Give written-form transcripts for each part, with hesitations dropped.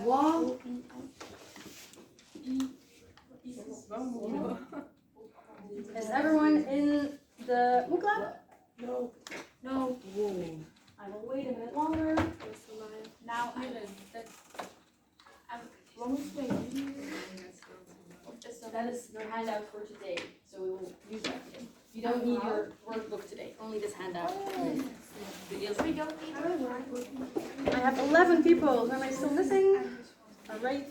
What? Is everyone in the book club? No. No. I will wait a minute longer. Now That is your handout for today, so we will use that today. You don't need your workbook today, only this handout. we don't need I have 11 people. Am I still missing? All right.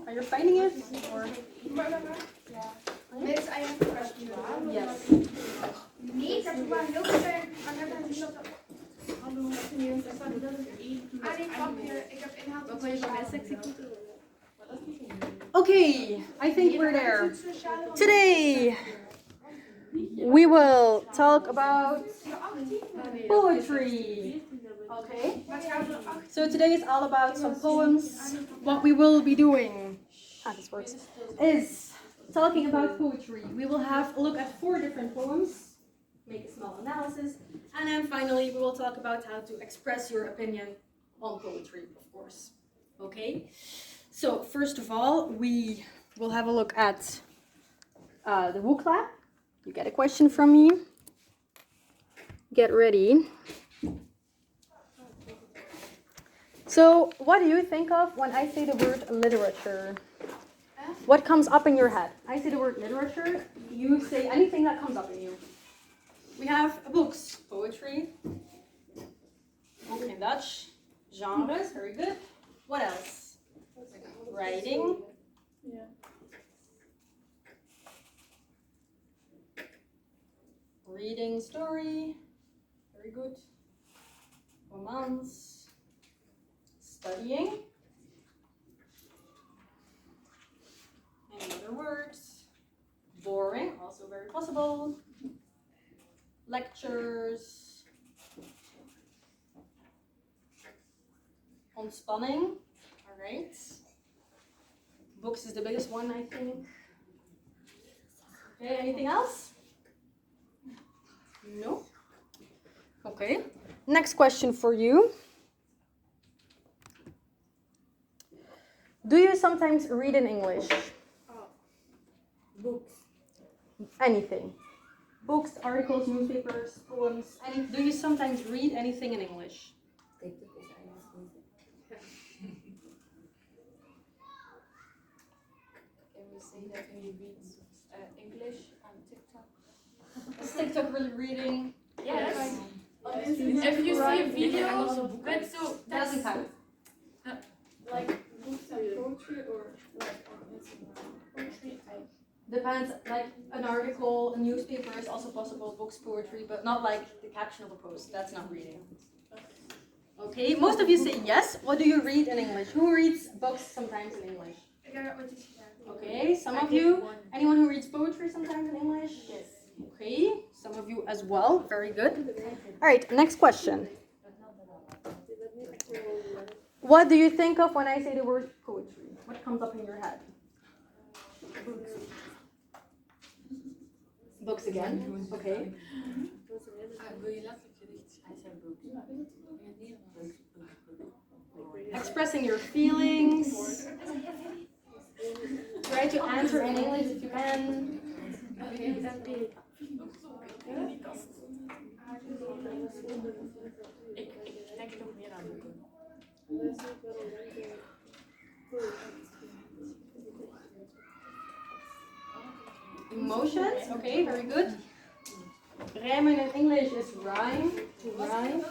Are you finding it? Or Miss, I have a question. yes. Nee, ik heb er maar heel ver. Maar ik heb een shot. Hallo. Ah, nee, papje. Ik heb inhoud. Wat wil je van mij sexy voeten? Okay, I think we're there. Today we will talk about poetry. Okay. So today is all about some poems. What we will be doing, this works, is talking about poetry. We will have a look at 4 different poems, make a small analysis, and then finally we will talk about how to express your opinion on poetry, of course. Okay? So first of all, we will have a look at the WooClap. You get a question from me. Get ready. So what do you think of when I say the word literature? What comes up in your head? I say the word literature, you say anything that comes up in you. We have books, poetry, book in Dutch, genres, very good. What else? Writing. Yeah. Reading story. Very good. Romance. Studying. Any other words? Boring, also very possible. Lectures. Ontspanning. Alright. Books is the biggest one, I think. Okay, anything else? No? Okay. Next question for you. Do you sometimes read in English? Books. Anything. Books, articles, newspapers, poems. Do you sometimes read anything in English? That when you read English on TikTok. Is TikTok really reading? Yes. If you see a video with so Doesn't count. like books and poetry or like on Instagram poetry, Depends, like an article, a newspaper is also possible, books, poetry, but not like the caption of a post. That's not reading. Okay, most of you say yes. What do you read in English? Who reads books sometimes in English? Okay, some of you. Anyone who reads poetry sometimes in English? Yes. Okay, some of you as well. Very good. All right, next question. What do you think of when I say the word poetry? What comes up in your head? Books again. Okay. Expressing your feelings. Try to answer in English if you can. Ik denk nog meer aan boeken. Emotions. Okay, very good. Rijmen in English is rhyme. To rhyme.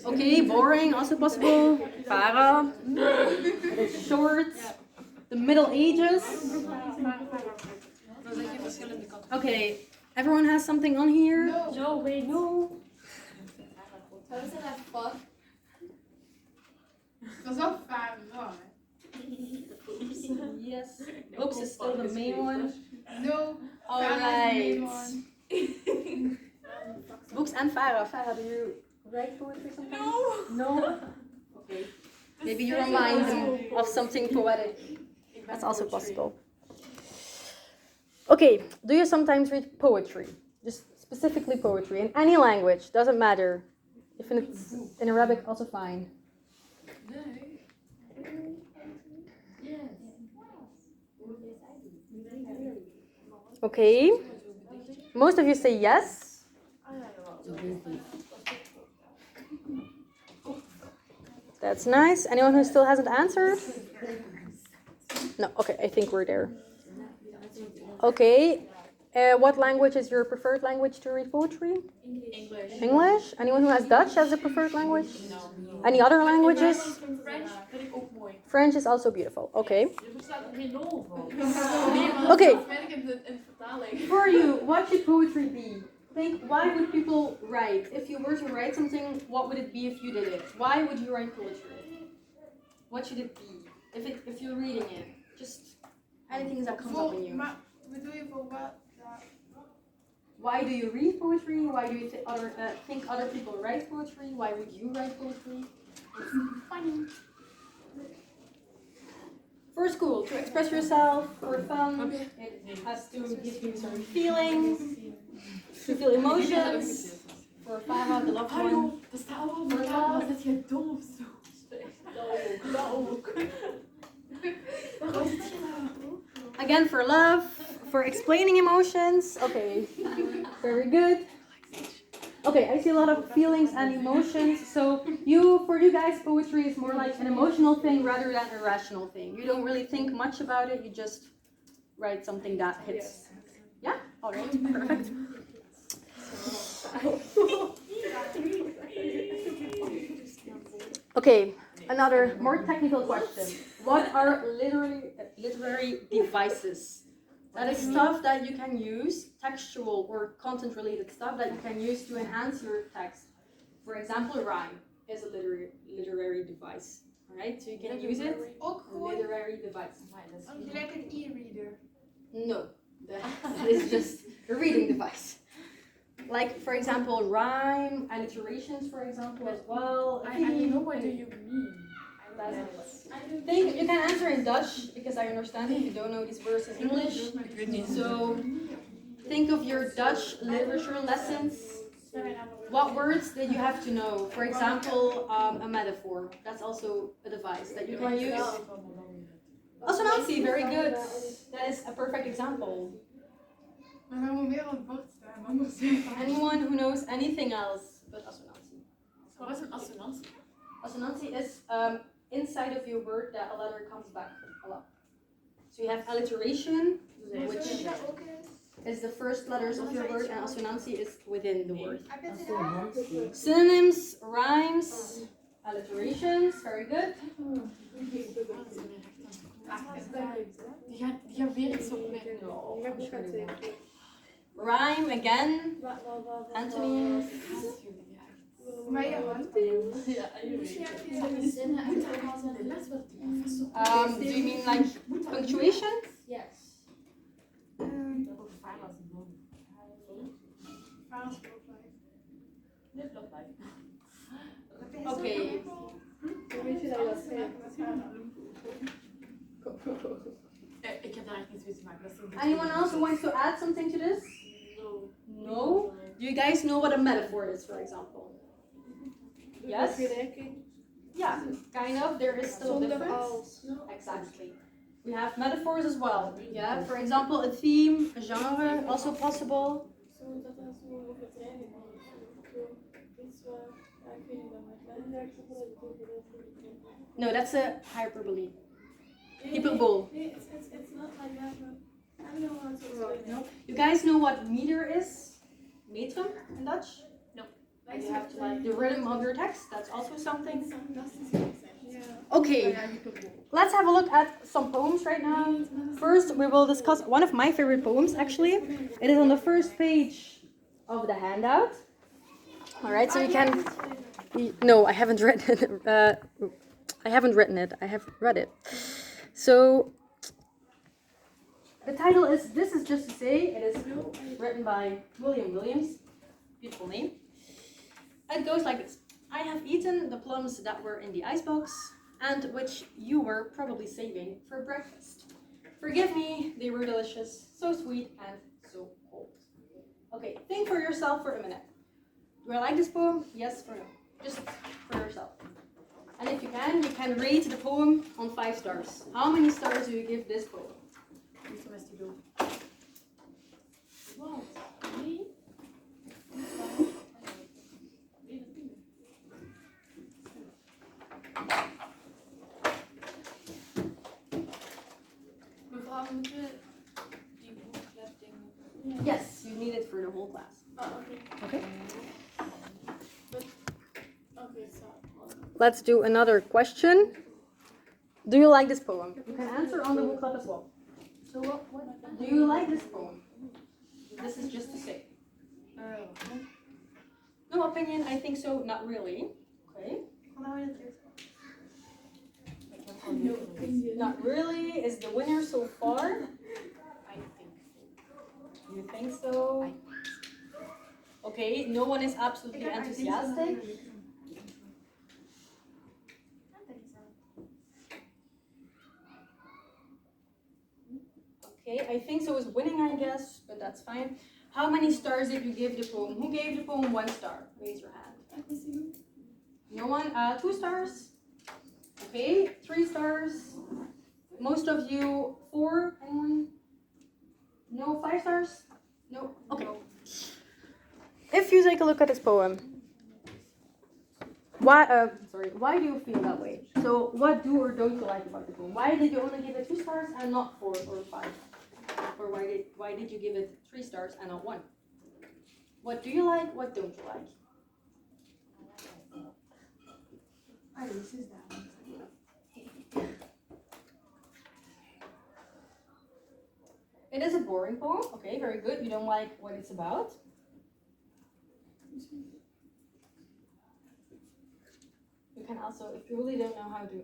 Okay, boring, also possible. Para. It's short. The Middle Ages. Okay, everyone has something on here? No, wait. No. How is that fuck? Dat is ook vaak wel, hè? Yes. Books is still the main one. No. Alright. Books and Farah. Farah, do you write poetry sometimes? No. Okay. Maybe you remind them of something poetic. That's also possible. Okay, do you sometimes read poetry? Just specifically poetry in any language, doesn't matter. If it's in Arabic, also fine. Okay, most of you say yes. That's nice. Anyone who still hasn't answered? No, okay, I think we're there. Okay, what language is your preferred language to read poetry? English. English? Anyone who has Dutch as a preferred language? No. Any other languages? French vind ik ook mooi. French is also beautiful. Okay. Je verstaat er geen lol van. Okay. Dat merk ik in de vertaling. For you, what should poetry be? Think, why would people write? If you were to write something, what would it be if you did it? Why would you write poetry? What should it be? If you're reading it, just anything that comes up in you. Maar bedoel je voor wat? Why do you read poetry? Why do you think other people write poetry? Why would you write poetry? Funny. For school, to express yourself, for fun. It has to give you certain feelings, to feel emotions. For Farah, the loved one. Er staat allemaal op de camera dat je dom of zo. Dat ook. Waarom zit je nou? Again, for love, for explaining emotions. Okay, very good. Okay, I see a lot of feelings and emotions. So for you guys, poetry is more like an emotional thing rather than a rational thing. You don't really think much about it. You just write something that hits. Yeah. All right. Perfect. Okay, another more technical question. What are literary devices? That is stuff that you can use, textual or content-related stuff that you can use to enhance your text. For example, rhyme is a literary device. Alright, so you can use it. Ook gewoon Literary device. gelijk een e-reader. No, that is just a reading device. Like, for example, rhyme, alliterations, for example, as well. I know what do you mean. Think you can answer in Dutch because I understand if you don't know these words in English. So think of your Dutch literature lessons. What words did you have to know? For example, a metaphor. That's also a device that you can use. Assonantie, very good. That is a perfect example. Maar we moeten weer op het bord staan, anders. Anyone who knows anything else but assonantie? Wat is een assonantie? Assonantie is inside of your word that a letter comes back a lot. So you have alliteration, which is the first letters of your word, and assonantie is within the word. Synonyms, rhymes, alliterations, very good. Die gaan weer iets opmerken. Rhyme again, antonyms. Maar je hand Ja, zinnen uithalen in de les wat Do you mean like punctuation? Yes. Okay. Ik heb daar echt niets mee te maken. Anyone else who wants to add something to this? No? Do you guys know what a metaphor is, for example? Yes? Yeah, kind of. There is still a difference. Exactly. We have metaphors as well. Yeah, for example, a theme, a genre, also possible. No, that's a hyperbole. Hyperbole. It's not like that, but I don't know how to explain it. No? You guys know what meter is? Metrum in Dutch? No. Like you have to like the rhythm of your text. That's also something. Yeah. Okay, let's have a look at some poems right now. First, we will discuss one of my favorite poems, actually. It is on the first page of the handout. All right, so you can... No, I haven't written it. I haven't written it. I have read it. So, the title is This Is Just to Say. It is written by William Williams. Beautiful name. It goes like this. I have eaten the plums that were in the icebox and which you were probably saving for breakfast. Forgive me, they were delicious, so sweet and so cold. Okay, think for yourself for a minute. Do I like this poem? Yes or no? Just for yourself. And if you can rate the poem on 5 stars. How many stars do you give this poem? Wow. Nee. Mevrouw, we moeten die boekclub dingen. Yes, you need it for the whole class. Oh, okay. Okay. Okay, so. Let's do another question. Do you like this poem? You can answer on the book club as well. So what? Do you like this poem? This is just to say. No opinion, I think so, not really. Okay. No opinion. Not really is the winner so far. I think so. You think so? Okay, no one is absolutely enthusiastic. Okay, I think so is winning, I guess, but that's fine. How many stars did you give the poem? Who gave the poem 1 star? Raise your hand. No one? 2 stars? Okay, 3 stars. Most of you 4? Anyone? No, 5 stars? No? Okay. If you take a look at this poem, why do you feel that way? So what do or don't you like about the poem? Why did you only give it 2 stars and not 4 or 5? Or why did you give it 3 stars and not 1? What do you like? What don't you like? It is a boring poem. Okay, very good. You don't like what it's about. You can also, if you really don't know how to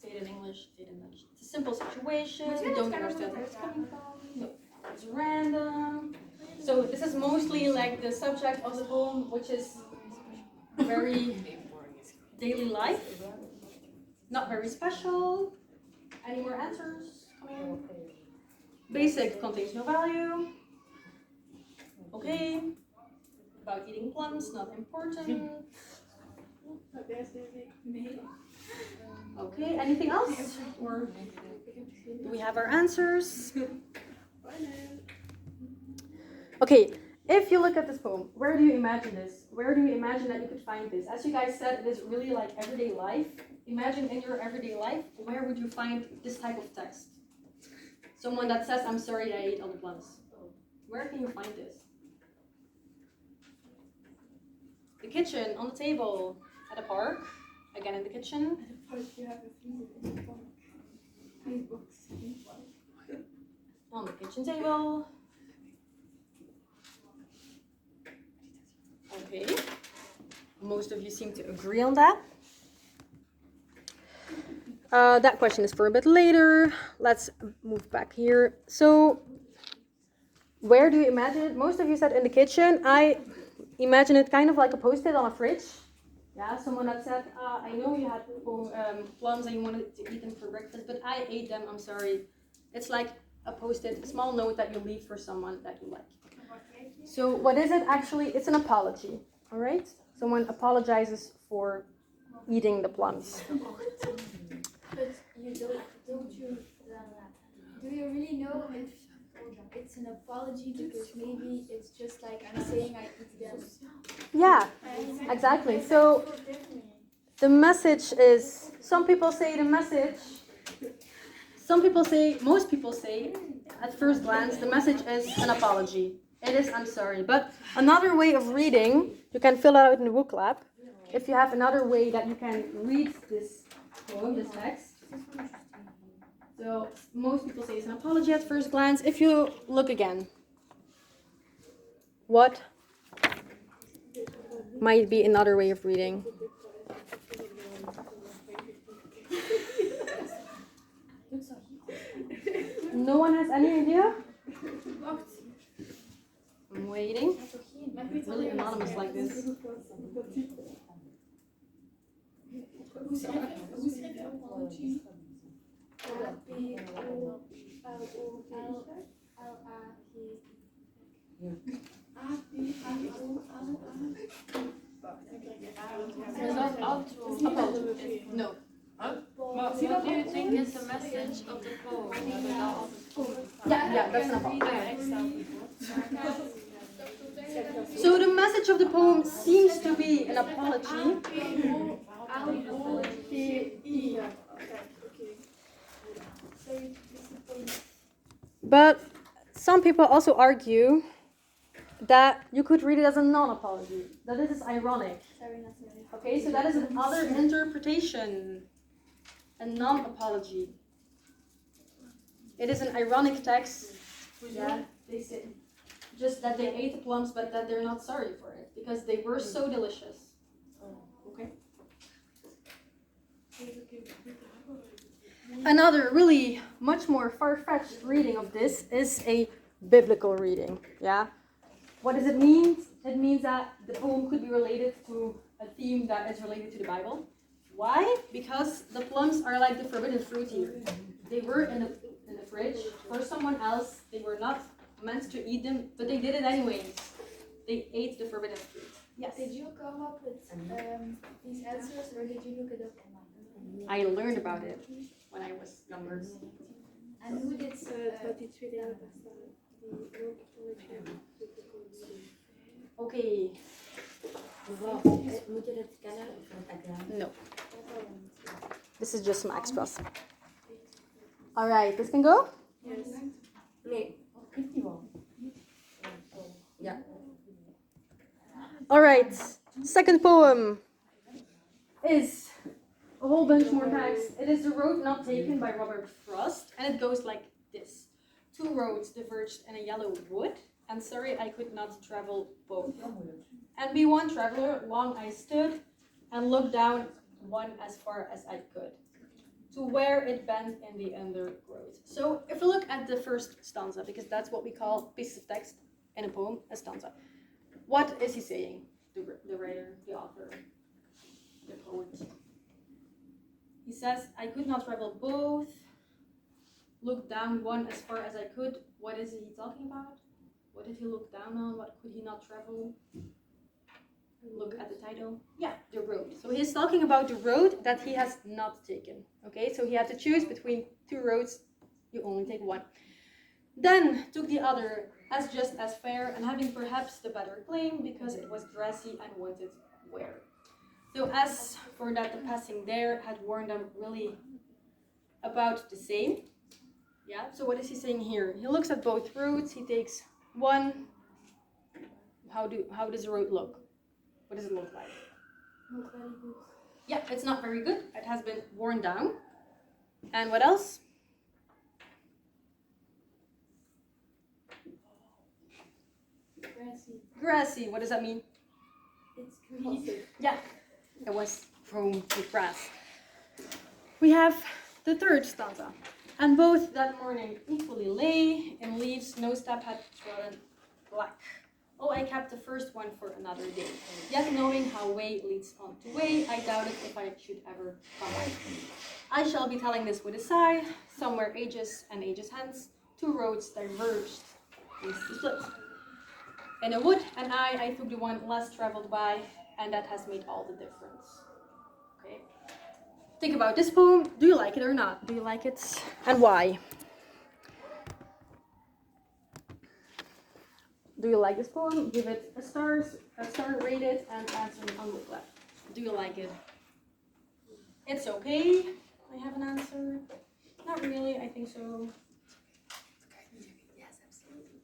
say it in English, say it in Dutch. It's a simple situation. You don't understand where it's coming from. No, it's random. So this is mostly like the subject of the poem, which is very daily life. Not very special. Any more answers? Basic contains no value. Okay. About eating plums, not important. Okay, anything else? Or do we have our answers? Okay, if you look at this poem, where do you imagine this? Where do you imagine that you could find this? As you guys said, it is really like everyday life. Imagine in your everyday life, where would you find this type of text? Someone that says, I'm sorry I ate all the plums. Where can you find this? The kitchen, on the table, at a park, again in the kitchen. On the kitchen table. Okay. Most of you seem to agree on that. That question is for a bit later. Let's move back here. So, where do you imagine it? Most of you said in the kitchen. I imagine it kind of like a post-it on a fridge. Yeah, someone that said, I know you had plums and you wanted to eat them for breakfast, but I ate them, I'm sorry. It's like a post-it, a small note that you leave for someone that you like. So what is it actually? It's an apology, all right? Someone apologizes for eating the plums. But you don't you do you really know if it's an apology, because maybe it's just like I'm saying I eat them. Yeah, exactly. So the message is, some people say the message, most people say at first glance, the message is an apology. It is, I'm sorry. But another way of reading, you can fill it out in the book lab. If you have another way that you can read this poem, this text. So most people say it's an apology at first glance. If you look again, what might be another way of reading? No one has any idea? I'm waiting. It's really anonymous like this. Is that Apology. No. What do you think is the message of the poem? Yeah, that's an apology. So the message of the poem seems to be an apology. But some people also argue that you could read it as a non-apology, that this is ironic. Okay, so that is another interpretation, a non-apology. It is an ironic text. Yeah, they say just that they ate the plums, but that they're not sorry for it because they were so delicious. Okay. Another really much more far-fetched reading of this is a biblical reading. Yeah. What does it mean? It means that the poem could be related to a theme that is related to the Bible. Why? Because the plums are like the forbidden fruit here. They were in the fridge for someone else. They were not meant to eat them, but they did it anyways. They ate the forbidden fruit. Yes. Did you come up with these answers or did you look it up online? I learned about it when I was younger. And who did Okay. Moet je het kennen van examen? No. This is just some extras. All right, this can go? Nee. Ja. All right. Second poem is a whole bunch more text. It is The Road Not Taken by Robert Frost, and it goes like this. Two roads diverged in a yellow wood, and sorry I could not travel both. And be one traveler, long I stood, and looked down one as far as I could, to where it bent in the undergrowth. So if we look at the first stanza, because that's what we call pieces of text in a poem, a stanza. What is he saying? The writer, the author, the poet. He says, I could not travel both, look down one as far as I could. What is he talking about? What did he look down on? What could he not travel? Look at the title. Yeah, the road. So he's talking about the road that he has not taken. Okay, so he had to choose between two roads. You only take one. Then took the other as just as fair and having perhaps the better claim because it was dressy and wanted wear. So as for that, the passing there had warned them really about the same. Yeah, so what is he saying here? He looks at both roads. He takes one. How does the road look? What does it look like? Not very good. Yeah, it's not very good. It has been worn down. And what else? Grassy. Grassy. What does that mean? It's green. Yeah, it was grown with grass. We have the third stanza. And both that morning equally lay in leaves no step had trodden black. Oh, I kept the first one for another day. Yet knowing how way leads on to way, I doubted if I should ever come back. I shall be telling this with a sigh. Somewhere ages and ages hence, two roads diverged, least to split. In a wood, and I took the one less traveled by, and that has made all the difference. Okay. Think about this poem. Do you like it or not? Do you like it? And why? Do you like this poem? Give it a star, rate it, and answer me on the left. Do you like it? It's okay. I have an answer. Not really, I think so. Yes, absolutely.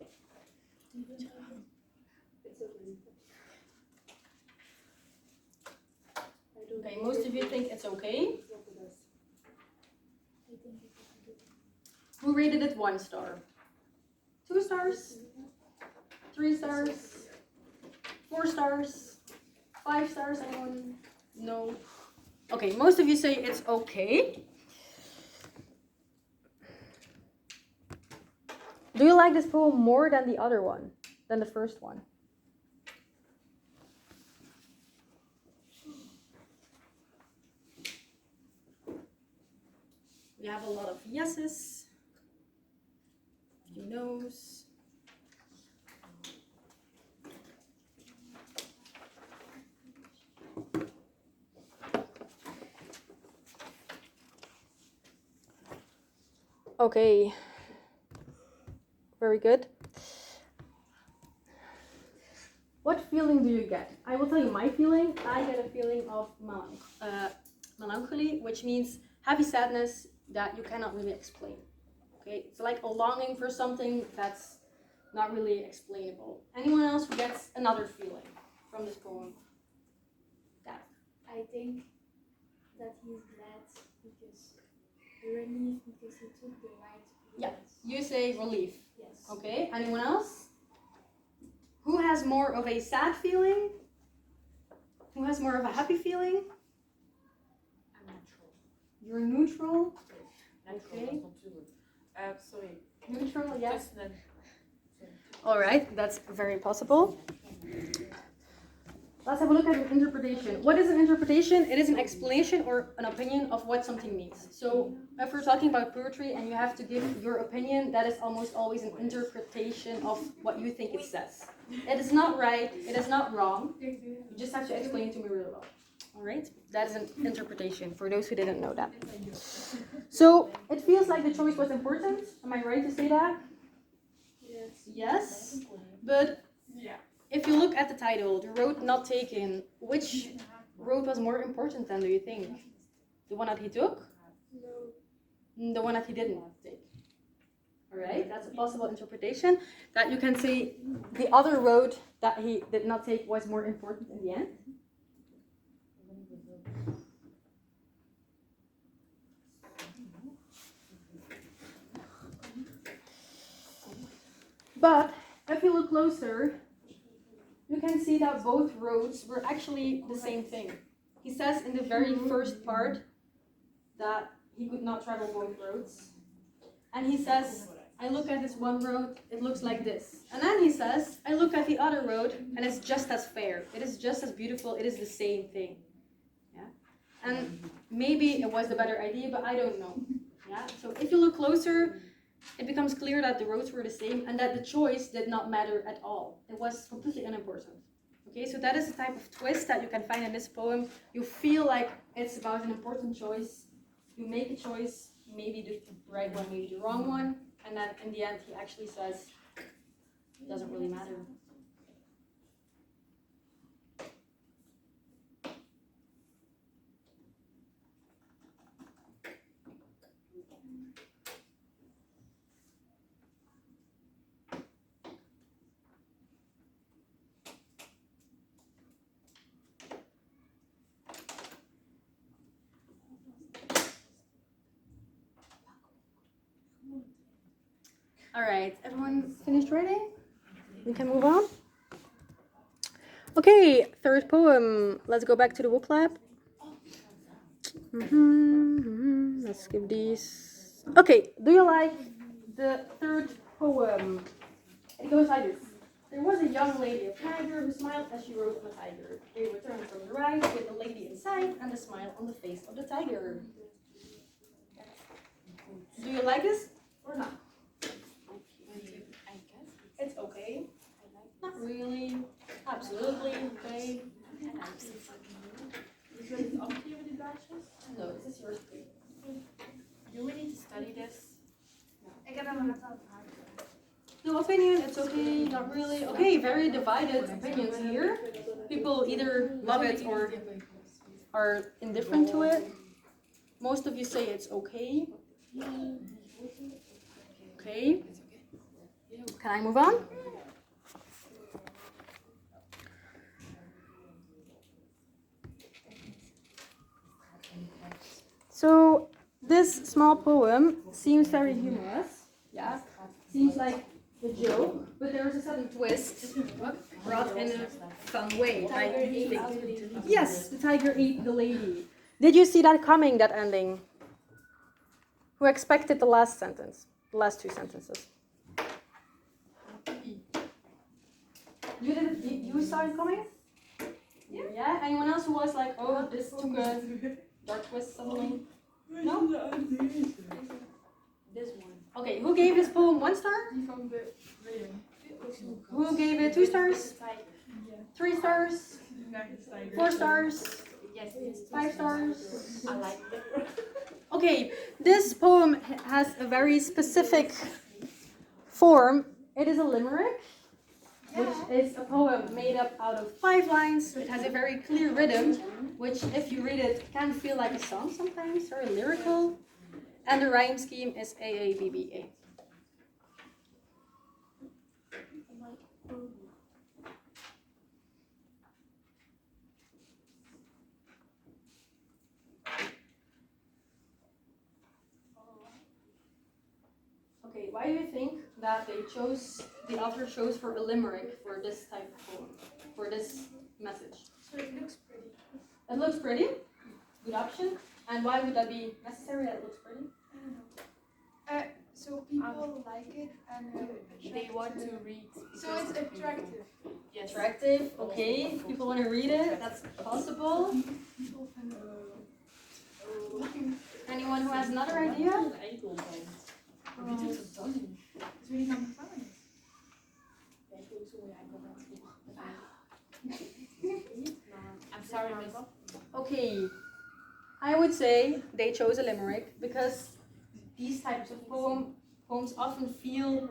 Okay, most of you think it's okay. Who rated it 1 star? 2 stars? 3 stars? 4 stars? 5 stars? Anyone? No. Okay, most of you say it's okay. Do you like this poem more than the other one? Than the first one? We have a lot of yeses. he knows. Okay. Very good. What feeling do you get? I will tell you my feeling. I get a feeling of melancholy, which means heavy sadness that you cannot really explain. Okay, it's like a longing for something that's not really explainable. Anyone else who gets another feeling from this poem? Yeah. I think that he's glad because relief because he took the right Yeah. words. You say relief. Yes. Okay, anyone else? Who has more of a sad feeling? Who has more of a happy feeling? I'm neutral. You're neutral. Neutral, Okay. not too good. Sorry. Neutral, yes. Just then. All right, that's very possible. Let's have a look at an interpretation. What is an interpretation? It is an explanation or an opinion of what something means. So if we're talking about poetry and you have to give your opinion, that is almost always an interpretation of what you think it says. It is not right, it is not wrong. You just have to explain it to me really well. All right, that is an interpretation for those who didn't know that. So it feels like the choice was important. Am I right to say that? Yes. Yes, but Yeah. if you look at the title, the road not taken, which road was more important then, do you think? The one that he took? No. The one that he didn't take. All right, that's a possible interpretation. That you can say the other road that he did not take was more important in the end. But if you look closer, you can see that both roads were actually the same thing. He says in the very first part that he could not travel both roads. And he says, I look at this one road, it looks like this. And then he says, I look at the other road, and it's just as fair. It is just as beautiful. It is the same thing. Yeah. And maybe it was the better idea, but I don't know. Yeah. So if you look closer, it becomes clear that the roads were the same and that the choice did not matter at all. It was completely unimportant. Okay, so that is the type of twist that you can find in this poem. You feel like it's about an important choice. You make a choice, maybe the right one, maybe the wrong one, and then in the end he actually says, it doesn't really matter. All right, everyone finished writing? We can move on. Okay, third poem. Let's go back to the book lab. Let's skip these. Okay, do you like the third poem? It goes like this. There was a young lady, a tiger, who smiled as she rode on a tiger. They returned from the ride with the lady inside and a smile on the face of the tiger. Do you like this or not? It's okay. Not really. Absolutely okay. Is it up here with the dashes? No, this is yours too. Do we need to study this? Ik heb hem net al gehad. No opinion, it's okay, not really. Okay, very divided opinions here. People either love it or are indifferent to it. Most of you say it's okay. Okay. Can I move on? So this small poem seems very humorous. Yeah. Seems like a joke, but there is a sudden twist brought in a fun way. I think. Yes, the tiger ate the lady. Did you see that coming, that ending? Who expected the last sentence? The last two sentences? You didn't. You saw it coming? Yeah. Anyone else who was like, oh, this took a dark twist suddenly? No. This one. Okay, who gave this poem 1 star? Die van de William. Who gave it 2 stars? 3 stars? Nee, 4 stars? Yes. 5 stars? I like that. Okay, this poem has a very specific form. It is a limerick, which is a poem made up out of 5 lines. It has a very clear rhythm, which if you read it can feel like a song sometimes, or lyrical. And the rhyme scheme is AABBA. Okay, why do you think that the author chose for a limerick for this type of poem, for this message? So it looks pretty. It looks pretty, good option. And why would that be necessary that it looks pretty? I don't know. So people like it and They want to read. So it's attractive. Yes. Attractive, okay. People want to read it, that's possible. Anyone who has another idea? Wie doet het dan niet? Is jullie van gevangenis? I'm sorry, miss. Okay, I would say they chose a limerick because these types of poems often feel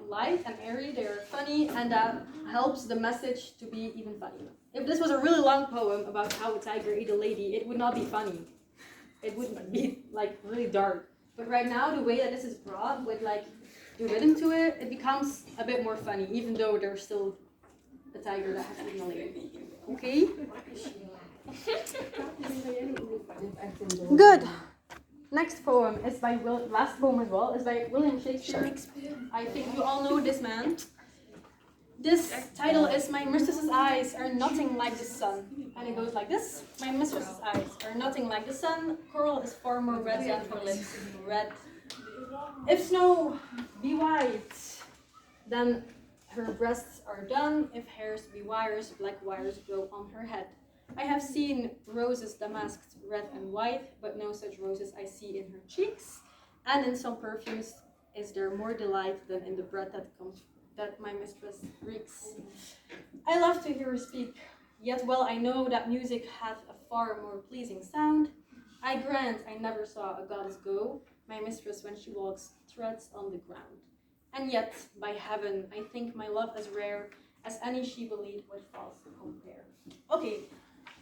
light and airy, they're funny, and that helps the message to be even funnier. If this was a really long poem about how a tiger ate a lady, it would not be funny. It would be like really dark. But right now, the way that this is brought with like the rhythm to it, it becomes a bit more funny, even though there's still a tiger that has eaten a lady. Okay? Good. Next poem is by last poem as well is by William Shakespeare. I think you all know this man. This title is My Mistress's Eyes Are Nothing Like the Sun. And it goes like this. My mistress's eyes are nothing like the sun. Coral is far more red than her lips. Red. If snow be white, then her breasts are done. If hairs be wires, black wires grow on her head. I have seen roses damasked red and white, but no such roses I see in her cheeks. And in some perfumes is there more delight than in the breath that my mistress reeks. I love to hear her speak, yet well I know that music hath a far more pleasing sound. I grant I never saw a goddess go. My mistress when she walks treads on the ground. And yet, by heaven, I think my love as rare as any she-bellied with false compare. Okay,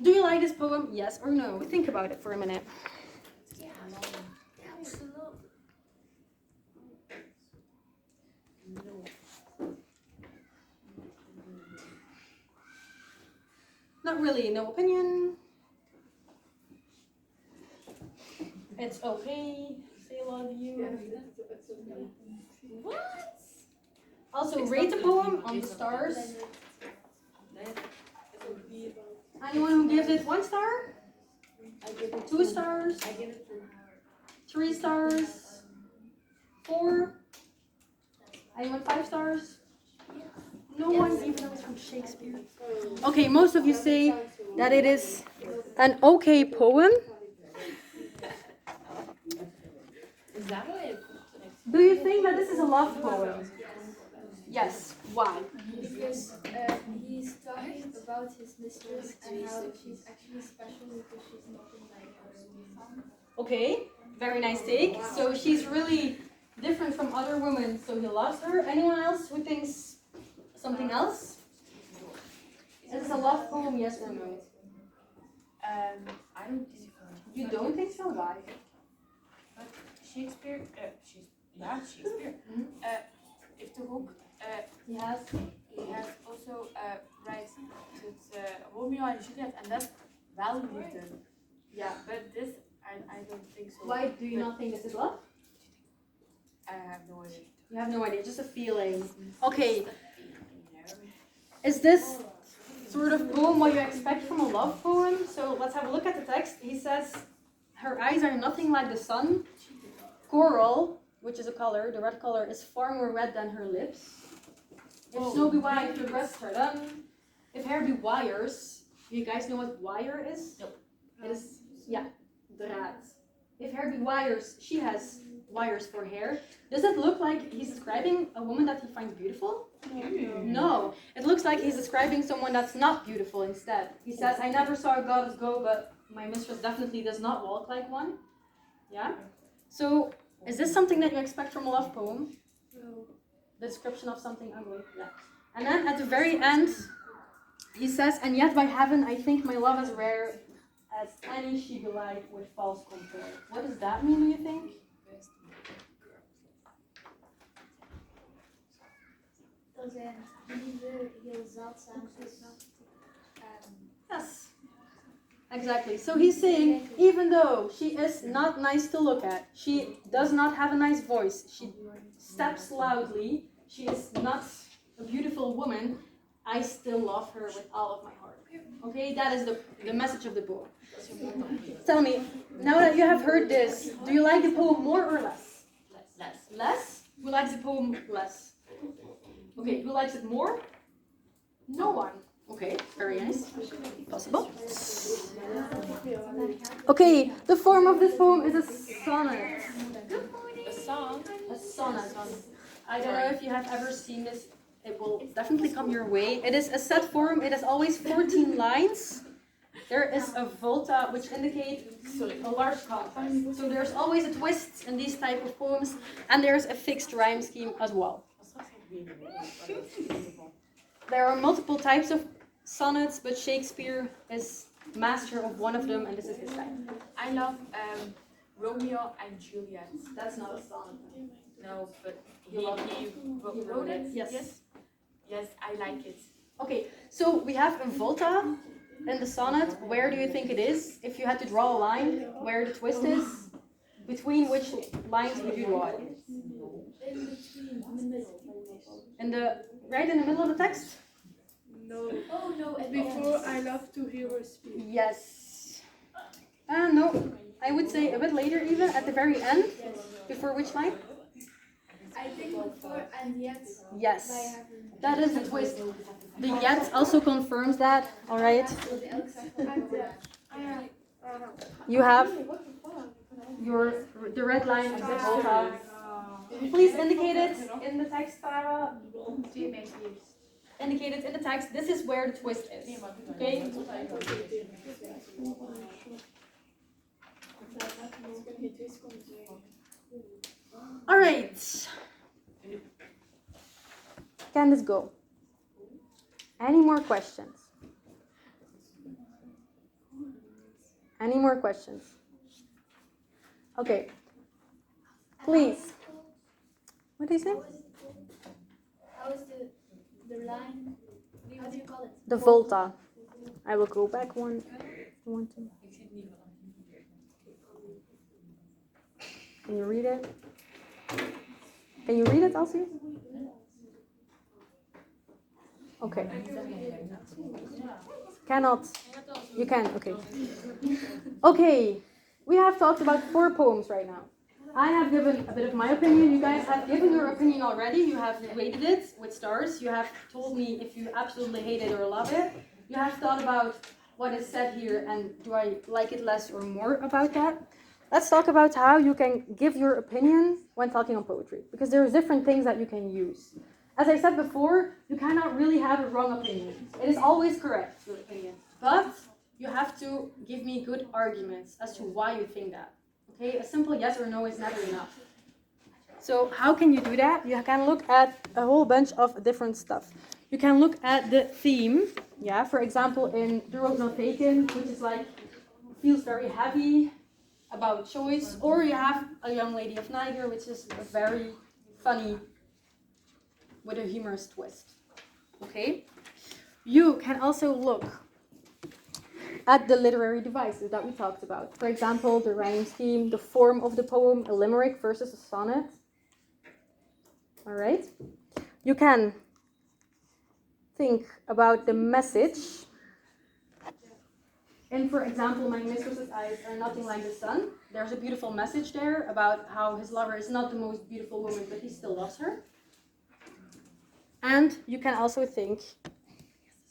do you like this poem? Yes or no? Think about it for a minute. Not really, no opinion. It's okay. Say love you. What? Also, rate the poem on the stars. Anyone who gives it 1 star? I give it 2 stars? I give it 3 stars? 4? Anyone 5 stars? No one even knows from Shakespeare. Okay, most of you say that it is an okay poem. Is that what it Do you think that this is a love poem? Yes. Why? Because he's talking about his mistress and how she's actually special because she's nothing like her son. Okay, very nice take. So she's really different from other women, so he loves her. Anyone else who thinks something else? Is this a love poem, yes or no? I don't think so. You don't think so? Why? Shakespeare, Shakespeare. Heeft toch ook, Yes. he has also writes het Romeo and Juliet and that's wel liefde. Yeah. But this, I don't think so. Why do you not think this is love? I have no idea. You have no idea, just a feeling. Okay, is this sort of poem what you expect from a love poem? So let's have a look at the text. He says, her eyes are nothing like the sun. Coral, which is a color, the red color, is far more red than her lips. If snow be white, her breasts are done. If hair be wires, you guys know what wire is? Nope. It is, yeah, draad. If hair be wires, she has wires for hair. Does it look like he's describing a woman that he finds beautiful? No. It looks like he's describing someone that's not beautiful instead. He says, I never saw a goddess go, but my mistress definitely does not walk like one. Yeah? So, is this something that you expect from a love poem? No. The description of something ugly? Yeah. And then at the very end, he says, and yet by heaven, I think my love as rare as any she belied with false contour. What does that mean, do you think? Dat zijn lieve, heel zeldzaam is. Yes. Exactly. So he's saying, even though she is not nice to look at, she does not have a nice voice, she steps loudly, she is not a beautiful woman, I still love her with all of my heart. Okay, that is the message of the poem. Tell me, now that you have heard this, do you like the poem more or less? Less. Less? Who likes the poem less? Okay, who likes it more? No one. Okay, very nice. Possible. Okay, the form of this poem is a sonnet. A song. A sonnet. I don't know if you have ever seen this. It will definitely come your way. It is a set form. It is always 14 lines. There is a volta, which indicates a large contrast. So there's always a twist in these type of poems, and there's a fixed rhyme scheme as well. There are multiple types of sonnets, but Shakespeare is master of one of them, and this is his type. I love Romeo and Juliet. That's not a sonnet. No, but he He wrote it. Yes. Yes, I like it. Okay, so we have a volta in the sonnet. Where do you think it is? If you had to draw a line, where the twist is, between which lines would you draw it? In the right in the middle of the text? No. Oh no, and Before I love to hear her speak. Yes. No, I would say a bit later even, at the very end. Before which line? I think before and yet by Yes. having. That is the twist. The yet also confirms that, alright? You have the red line of the volta. Please indicate it in the text, Farah. Indicate it in the text. This is where the twist is. Okay? Alright. Can this go? Any more questions? Any more questions? Okay. Please. What do you say? How is the line? How do you call it? The volta. I will go back one. Two. Can you read it? Can you read it, Elsie? Okay. Cannot. You can, okay. Okay. We have talked about 4 poems right now. I have given a bit of my opinion. You guys have given your opinion already. You have rated it with stars. You have told me if you absolutely hate it or love it. You have thought about what is said here and do I like it less or more about that. Let's talk about how you can give your opinion when talking on poetry. Because there are different things that you can use. As I said before, you cannot really have a wrong opinion. It is always correct, your opinion. But you have to give me good arguments as to why you think that. Okay, a simple yes or no is never enough. So how can you do that? You can look at a whole bunch of different stuff. You can look at the theme. Yeah, for example, in The Road Not Taken, which is like, feels very heavy about choice. Or you have A Young Lady of Niger, which is a very funny, with a humorous twist. Okay? You can also look at the literary devices that we talked about. For example, the rhyme scheme, the form of the poem, a limerick versus a sonnet. Alright? You can think about the message. And for example, My Mistress's Eyes Are Nothing Like the Sun. There's a beautiful message there about how his lover is not the most beautiful woman, but he still loves her. And you can also think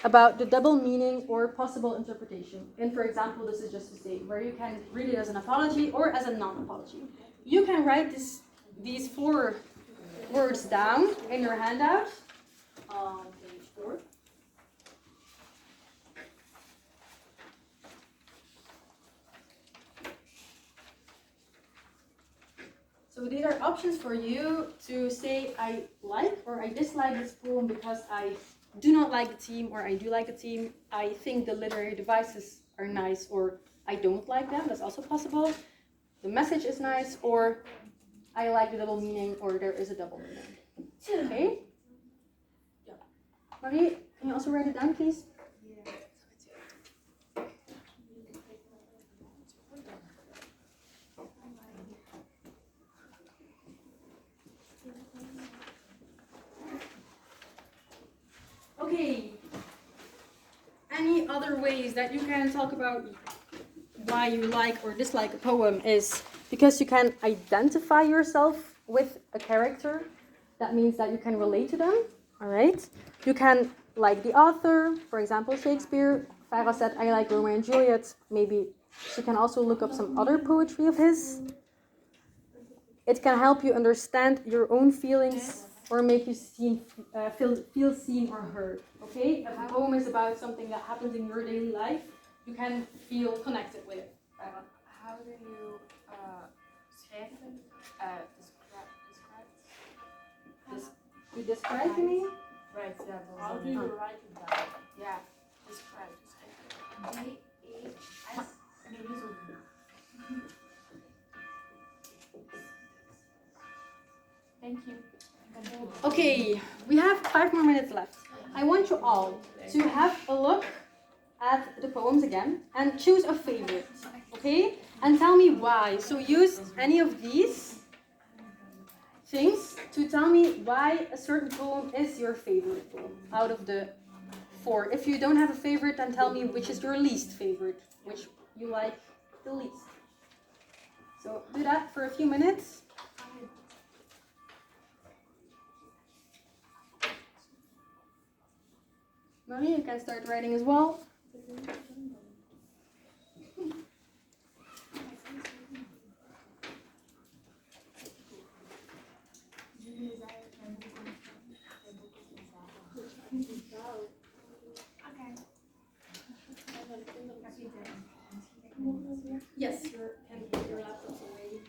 about the double meaning or possible interpretation. And for example, this is just to say where you can read it as an apology or as a non-apology. You can write this these 4 words down in your handout on page 4. So these are options for you to say I like or I dislike this poem because I do not like the theme, or I do like the theme. I think the literary devices are nice, or I don't like them. That's also possible. The message is nice, or I like the double meaning, or there is a double meaning. Okay? Marie, can you also write it down, please? Okay. Any other ways that you can talk about why you like or dislike a poem is because you can identify yourself with a character. That means that you can relate to them. All right. You can like the author, for example, Shakespeare. Farah said, I like Romeo and Juliet. Maybe she can also look up some other poetry of his. It can help you understand your own feelings or make you feel seen or heard. Okay? If a poem is about something that happens in your daily life, you can feel connected with it. How do you schrijven? You describe to me? Right, yeah. How do you write it down? Yeah, describe. D-E-S. Nee, niet zo doen. Thank you. Okay, we have 5 more minutes left. I want you all to have a look at the poems again and choose a favorite, okay? And tell me why. So use any of these things to tell me why a certain poem is your favorite poem out of the 4. If you don't have a favorite, then tell me which is your least favorite, which you like the least. So do that for a few minutes. Marie, you can start writing as well. Yes, your laptop's already.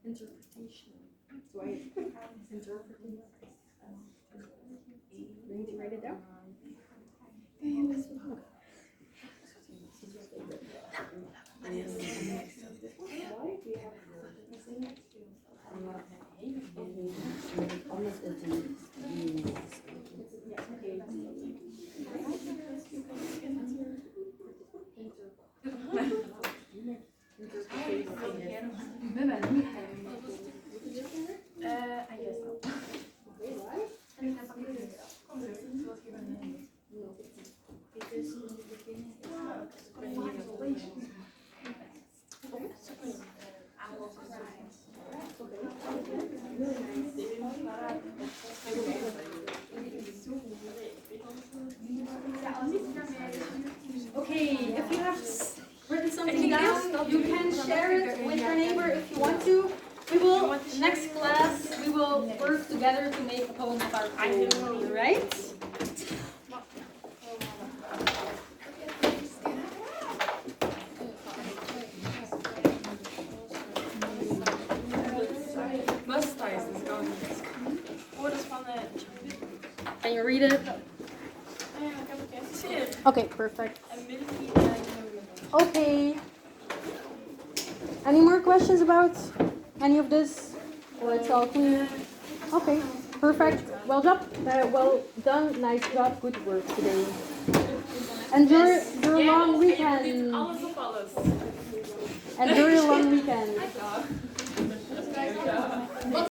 Interpretation. So I interpreting. Going to write it down? I guess not. Okay, if you have written something down, you can share it with your neighbor if you want to. We will, next class, we will work together to make a poem of our own, right? Mustache is going. Woorden van de. Can you read it? Ik heb het gezien. Okay, perfect. En Milky Okay. Any more questions about any of this? Or it's all clear? Okay, perfect. Well done. Nice job. Good work today. Enjoy your long En je doet weekend. alles op alles. Enjoy your long weekend.